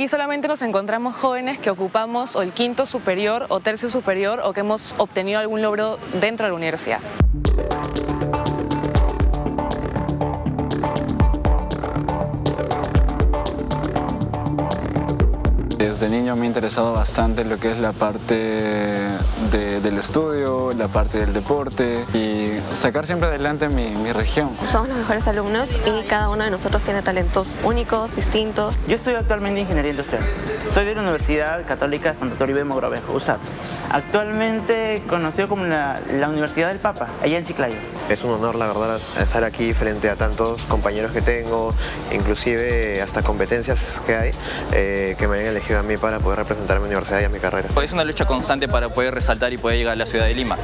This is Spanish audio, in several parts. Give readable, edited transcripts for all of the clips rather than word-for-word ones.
Aquí solamente nos encontramos jóvenes que ocupamos o el quinto superior o tercio superior o que hemos obtenido algún logro dentro de la universidad. Desde niño me ha interesado bastante lo que es la parte del estudio, la parte del deporte y sacar siempre adelante mi región. Somos los mejores alumnos y cada uno de nosotros tiene talentos únicos, distintos. Yo estudio actualmente Ingeniería Industrial. Soy de la Universidad Católica Santo Toribio Mogrovejo, USAT. Actualmente conocido como la Universidad del Papa, allá en Chiclayo. Es un honor, la verdad, estar aquí frente a tantos compañeros que tengo, inclusive hasta competencias que hay, que me han elegido a mí para poder representar a mi universidad y a mi carrera. Es una lucha constante para poder resaltar y poder llegar a la ciudad de Lima.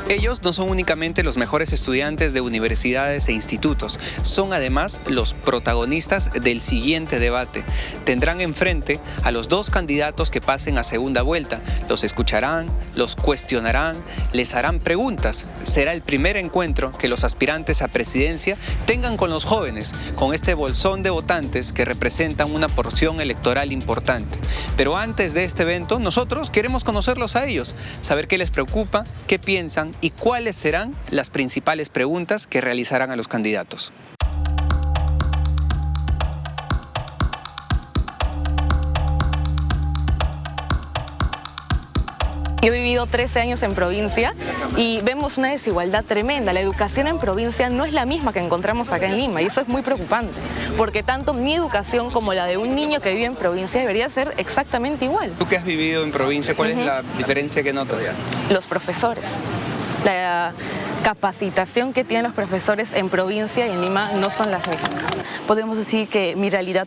Ellos no son únicamente los mejores estudiantes de universidades e institutos, son además los protagonistas del siguiente debate. Tendrán enfrente a los dos candidatos que pasen a segunda vuelta. Los escucharán, los cuestionarán, les harán preguntas. Será el primer encuentro que los aspirantes a presidencia tengan con los jóvenes, con este bolsón de votantes que representan una porción electoral importante. Pero antes de este evento, nosotros queremos conocerlos a ellos, saber qué les preocupa, qué piensan y cuáles serán las principales preguntas que realizarán a los candidatos. Yo he vivido 13 años en provincia y vemos una desigualdad tremenda. La educación en provincia no es la misma que encontramos acá en Lima y eso es muy preocupante, porque tanto mi educación como la de un niño que vive en provincia debería ser exactamente igual. Tú que has vivido en provincia, ¿cuál es la diferencia que notas? Los profesores. La capacitación que tienen los profesores en provincia y en Lima no son las mismas. Podemos decir que mi realidad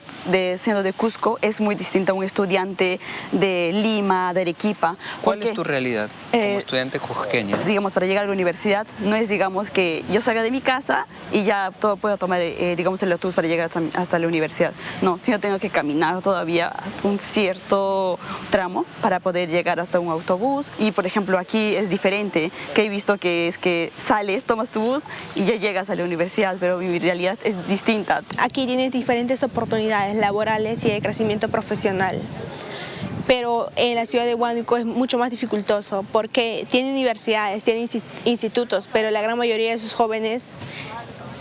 siendo de Cusco es muy distinta a un estudiante de Lima, de Arequipa. ¿Cuál es tu realidad como estudiante cusqueño? Digamos, para llegar a la universidad no es, digamos, que yo salga de mi casa y ya puedo tomar, digamos, el autobús para llegar hasta la universidad. No, sino tengo que caminar todavía un cierto tramo para poder llegar hasta un autobús. Y, por ejemplo, aquí es diferente, que he visto que es que sales, tomas tu bus y ya llegas a la universidad, pero mi realidad es distinta. Aquí tienes diferentes oportunidades laborales y de crecimiento profesional. Pero en la ciudad de Huánuco es mucho más dificultoso porque tiene universidades, tiene institutos, pero la gran mayoría de sus jóvenes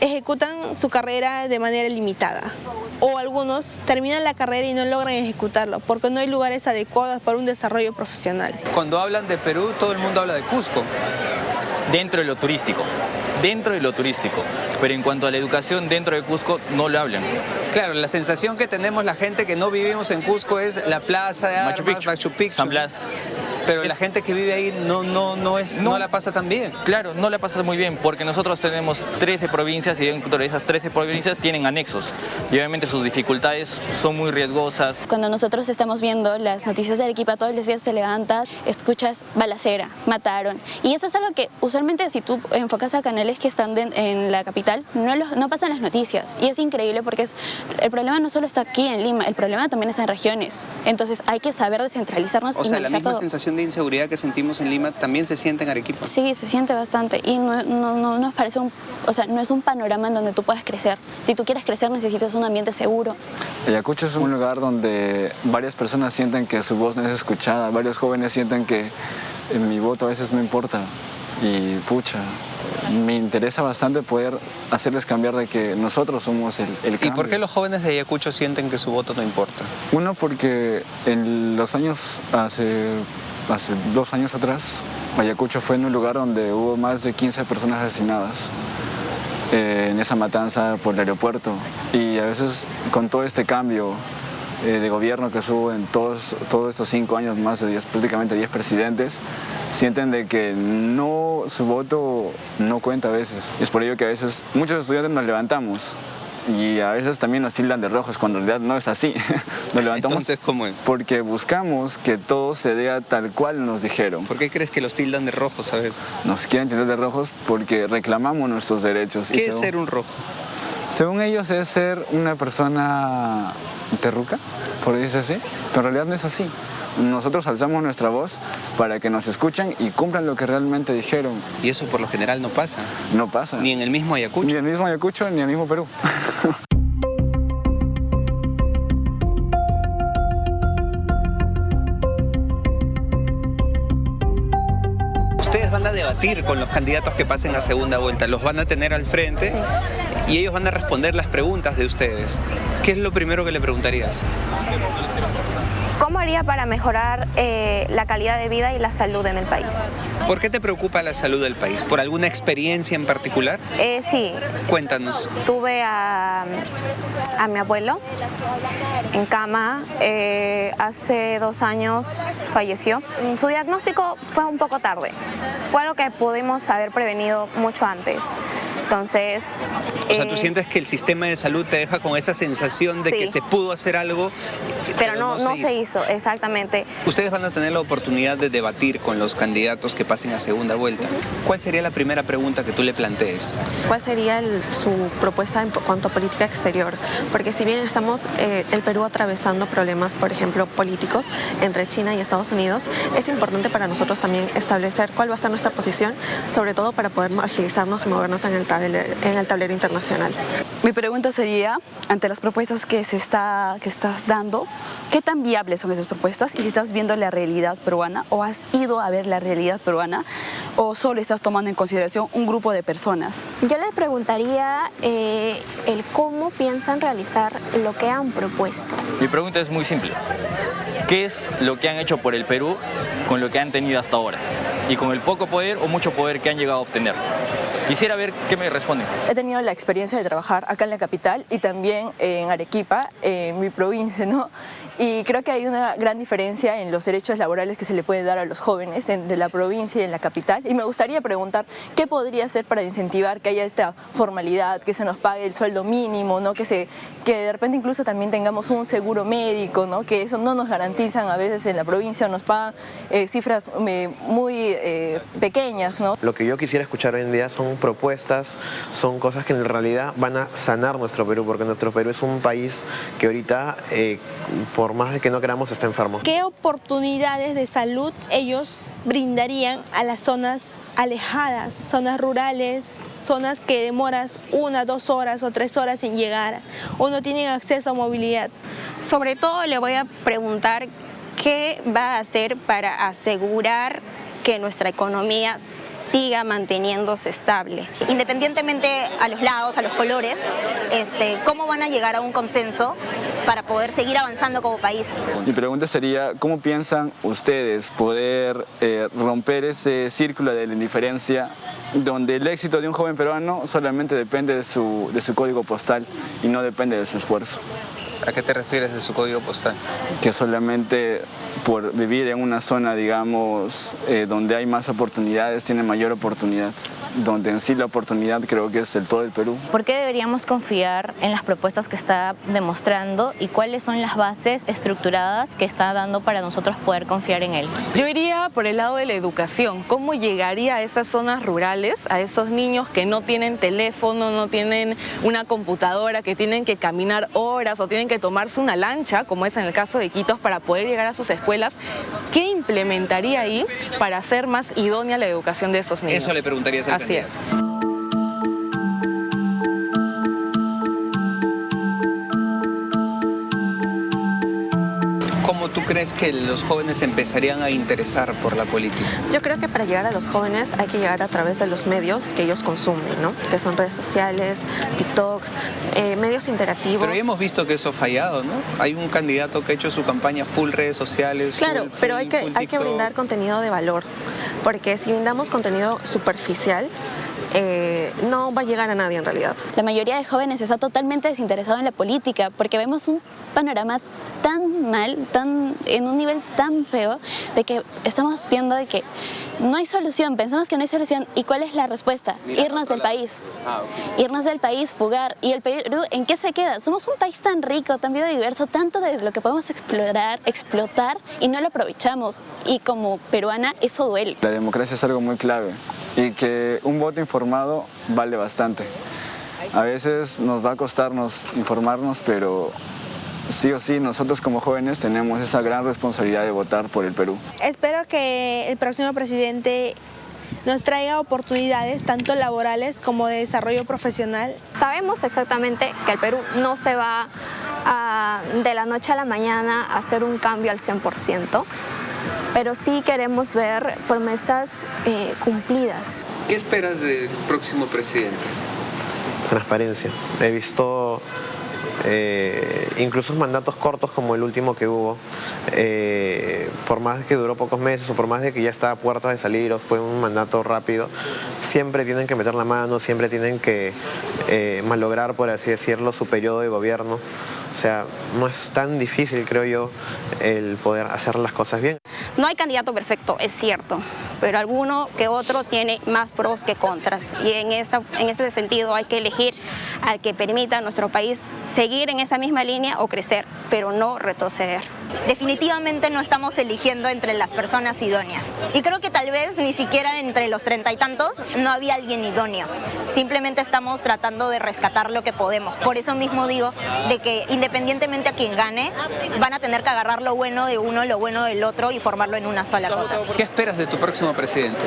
ejecutan su carrera de manera limitada. O algunos terminan la carrera y no logran ejecutarlo porque no hay lugares adecuados para un desarrollo profesional. Cuando hablan de Perú, todo el mundo habla de Cusco. Dentro de lo turístico, pero en cuanto a la educación dentro de Cusco no lo hablan. Claro, la sensación que tenemos la gente que no vivimos en Cusco es la plaza de armas, Machu Picchu. San Blas. Pero la gente que vive ahí no la pasa tan bien. Claro, no la pasa muy bien porque nosotros tenemos 13 provincias y dentro de esas 13 provincias tienen anexos y obviamente sus dificultades son muy riesgosas. Cuando nosotros estamos viendo las noticias de Arequipa, todos los días te levantas, escuchas balacera, mataron. Y eso es algo que usualmente si tú enfocas a canales que están en la capital, no pasan las noticias. Y es increíble porque el problema no solo está aquí en Lima, el problema también está en regiones. Entonces hay que saber descentralizarnos. O sea, la misma sensación de inseguridad que sentimos en Lima también se siente en Arequipa. Sí, se siente bastante y no nos parece no es un panorama en donde tú puedas crecer. Si tú quieres crecer necesitas un ambiente seguro. Ayacucho es un lugar donde varias personas sienten que su voz no es escuchada, varios jóvenes sienten que mi voto a veces no importa y pucha, me interesa bastante poder hacerles cambiar de que nosotros somos el cambio. ¿Y por qué los jóvenes de Ayacucho sienten que su voto no importa? Uno, porque en los años, hace 2 años atrás, Ayacucho fue en un lugar donde hubo más de 15 personas asesinadas en esa matanza por el aeropuerto. Y a veces con todo este cambio de gobierno que hubo en todos estos 5 años, más de prácticamente 10 presidentes, sienten de que su voto no cuenta a veces. Es por ello que a veces muchos estudiantes nos levantamos y a veces también nos tildan de rojos, cuando en realidad no es así. Nos levantamos. Entonces, ¿cómo es? Porque buscamos que todo se dé tal cual nos dijeron. ¿Por qué crees que los tildan de rojos a veces? Nos quieren tildar de rojos porque reclamamos nuestros derechos. ¿Qué es ser un rojo? Según ellos es ser una persona terruca, por decirse así, pero en realidad no es así. Nosotros alzamos nuestra voz para que nos escuchen y cumplan lo que realmente dijeron. Y eso por lo general no pasa. No pasa. Ni en el mismo Ayacucho. Ni en el mismo Ayacucho, ni en el mismo Perú. debatir con los candidatos que pasen a segunda vuelta. Los van a tener al frente y ellos van a responder las preguntas de ustedes. ¿Qué es lo primero que le preguntarías? ¿Cómo haría para mejorar la calidad de vida y la salud en el país? ¿Por qué te preocupa la salud del país? ¿Por alguna experiencia en particular? Sí. Cuéntanos. Tuve a mi abuelo en cama. Hace 2 años falleció. Su diagnóstico fue un poco tarde. Fue algo que pudimos haber prevenido mucho antes. Entonces... O sea, ¿tú sientes que el sistema de salud te deja con esa sensación de que se pudo hacer algo, pero no se hizo, exactamente? Ustedes van a tener la oportunidad de debatir con los candidatos que pasen a segunda vuelta. ¿Cuál sería la primera pregunta que tú le plantees? ¿Cuál sería su propuesta en cuanto a política exterior? Porque si bien estamos el Perú atravesando problemas, por ejemplo, políticos entre China y Estados Unidos, es importante para nosotros también establecer cuál va a ser nuestra posición, sobre todo para poder agilizarnos y movernos en el tablero internacional. Mi pregunta sería, ante las propuestas que estás dando, ¿qué tan viables son esas propuestas? Y si estás viendo la realidad peruana, o has ido a ver la realidad peruana, o solo estás tomando en consideración un grupo de personas. Yo les preguntaría el cómo piensan realizar lo que han propuesto. Mi pregunta es muy simple. ¿Qué es lo que han hecho por el Perú con lo que han tenido hasta ahora? Y con el poco poder o mucho poder que han llegado a obtener. Quisiera ver qué me responden. He tenido la experiencia de trabajar acá en la capital y también en Arequipa, en mi provincia, ¿no? Y creo que hay una gran diferencia en los derechos laborales que se le puede dar a los jóvenes de la provincia y en la capital. Y me gustaría preguntar qué podría hacer para incentivar que haya esta formalidad, que se nos pague el sueldo mínimo, ¿no? Que de repente incluso también tengamos un seguro médico, ¿no? Que eso no nos garantizan a veces en la provincia, nos pagan cifras muy pequeñas, ¿no? Lo que yo quisiera escuchar hoy en día son propuestas, son cosas que en realidad van a sanar nuestro Perú, porque nuestro Perú es un país que ahorita, por más de que no queramos, está enfermo. ¿Qué oportunidades de salud ellos brindarían a las zonas alejadas, zonas rurales, zonas que demoras 1, 2 horas o 3 horas en llegar, o no tienen acceso a movilidad? Sobre todo le voy a preguntar qué va a hacer para asegurar que nuestra economía siga manteniéndose estable. Independientemente a los lados, a los colores, ¿cómo van a llegar a un consenso para poder seguir avanzando como país? Mi pregunta sería, ¿cómo piensan ustedes poder romper ese círculo de la indiferencia donde el éxito de un joven peruano solamente depende de su código postal y no depende de su esfuerzo? ¿A qué te refieres de su código postal? Que solamente por vivir en una zona, digamos, donde hay más oportunidades, tiene mayor oportunidad. Donde en sí la oportunidad creo que es todo el Perú. ¿Por qué deberíamos confiar en las propuestas que está demostrando y cuáles son las bases estructuradas que está dando para nosotros poder confiar en él? Yo iría por el lado de la educación. ¿Cómo llegaría a esas zonas rurales, a esos niños que no tienen teléfono, no tienen una computadora, que tienen que caminar horas o tienen que tomarse una lancha, como es en el caso de Iquitos, para poder llegar a sus escuelas? ¿Qué implementaría ahí para hacer más idónea la educación de esos niños? Eso le preguntarías al Así es. ¿Cómo tú crees que los jóvenes empezarían a interesar por la política? Yo creo que para llegar a los jóvenes hay que llegar a través de los medios que ellos consumen, ¿no? Que son redes sociales, TikToks, medios interactivos. Pero ya hemos visto que eso ha fallado, ¿no? Hay un candidato que ha hecho su campaña full redes sociales. Claro, pero hay que brindar contenido de valor, porque si brindamos contenido superficial, no va a llegar a nadie en realidad. La mayoría de jóvenes está totalmente desinteresado en la política porque vemos un panorama tan mal, en un nivel tan feo, de que estamos viendo de que no hay solución, pensamos que no hay solución. ¿Y cuál es la respuesta? Irnos del país. Irnos del país, fugar. ¿Y el Perú en qué se queda? Somos un país tan rico, tan biodiverso, tanto de lo que podemos explorar, explotar y no lo aprovechamos. Y como peruana eso duele. La democracia es algo muy clave y que un voto informado vale bastante. A veces nos va a costarnos informarnos, pero sí o sí, nosotros como jóvenes tenemos esa gran responsabilidad de votar por el Perú. Espero que el próximo presidente nos traiga oportunidades tanto laborales como de desarrollo profesional. Sabemos exactamente que el Perú no se va de la noche a la mañana a hacer un cambio al 100%. pero sí queremos ver promesas cumplidas. ¿Qué esperas del próximo presidente? Transparencia. He visto incluso mandatos cortos como el último que hubo, por más de que duró pocos meses o por más de que ya estaba a puertas de salir o fue un mandato rápido, siempre tienen que meter la mano, siempre tienen que malograr, por así decirlo, su periodo de gobierno. O sea, no es tan difícil, creo yo, el poder hacer las cosas bien. No hay candidato perfecto, es cierto, pero alguno que otro tiene más pros que contras. Y en ese sentido hay que elegir al que permita a nuestro país seguir en esa misma línea o crecer, pero no retroceder. Definitivamente no estamos eligiendo entre las personas idóneas. Y creo que tal vez ni siquiera entre los 30 y tantos no había alguien idóneo. Simplemente estamos tratando de rescatar lo que podemos. Por eso mismo digo de que independientemente a quien gane, van a tener que agarrar lo bueno de uno, lo bueno del otro y formarlo en una sola cosa. ¿Qué esperas de tu próximo presidente?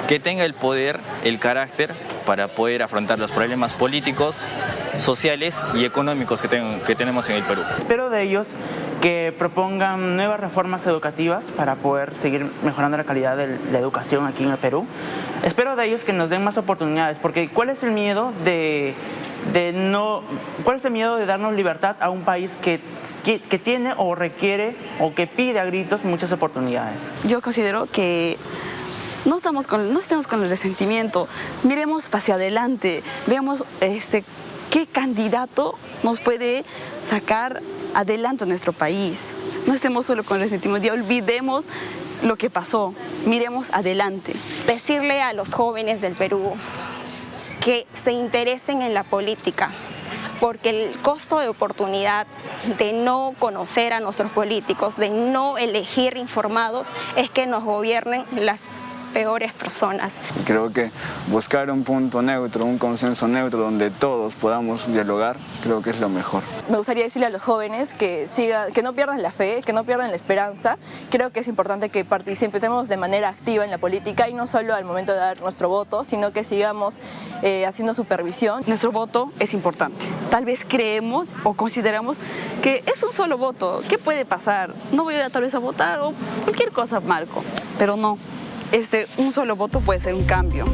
Que tenga el poder, el carácter para poder afrontar los problemas políticos, sociales y económicos que tenemos en el Perú. Espero de ellos que propongan nuevas reformas educativas para poder seguir mejorando la calidad de la educación aquí en el Perú. Espero de ellos que nos den más oportunidades, porque ¿cuál es el miedo de darnos libertad a un país que tiene o requiere o que pide a gritos muchas oportunidades? Yo considero que no estemos con el resentimiento, miremos hacia adelante, veamos qué candidato nos puede sacar adelante a nuestro país. No estemos solo con el resentimiento, ya olvidemos lo que pasó, miremos adelante. Decirle a los jóvenes del Perú que se interesen en la política, porque el costo de oportunidad de no conocer a nuestros políticos, de no elegir informados, es que nos gobiernen las peores personas. Creo que buscar un punto neutro, un consenso neutro donde todos podamos dialogar, creo que es lo mejor. Me gustaría decirle a los jóvenes que no pierdan la fe, que no pierdan la esperanza. Creo que es importante que participemos de manera activa en la política y no solo al momento de dar nuestro voto, sino que sigamos haciendo supervisión. Nuestro voto es importante. Tal vez creemos o consideramos que es un solo voto. ¿Qué puede pasar? No voy a tal vez a votar o cualquier cosa, Marco, pero no. Un solo voto puede ser un cambio.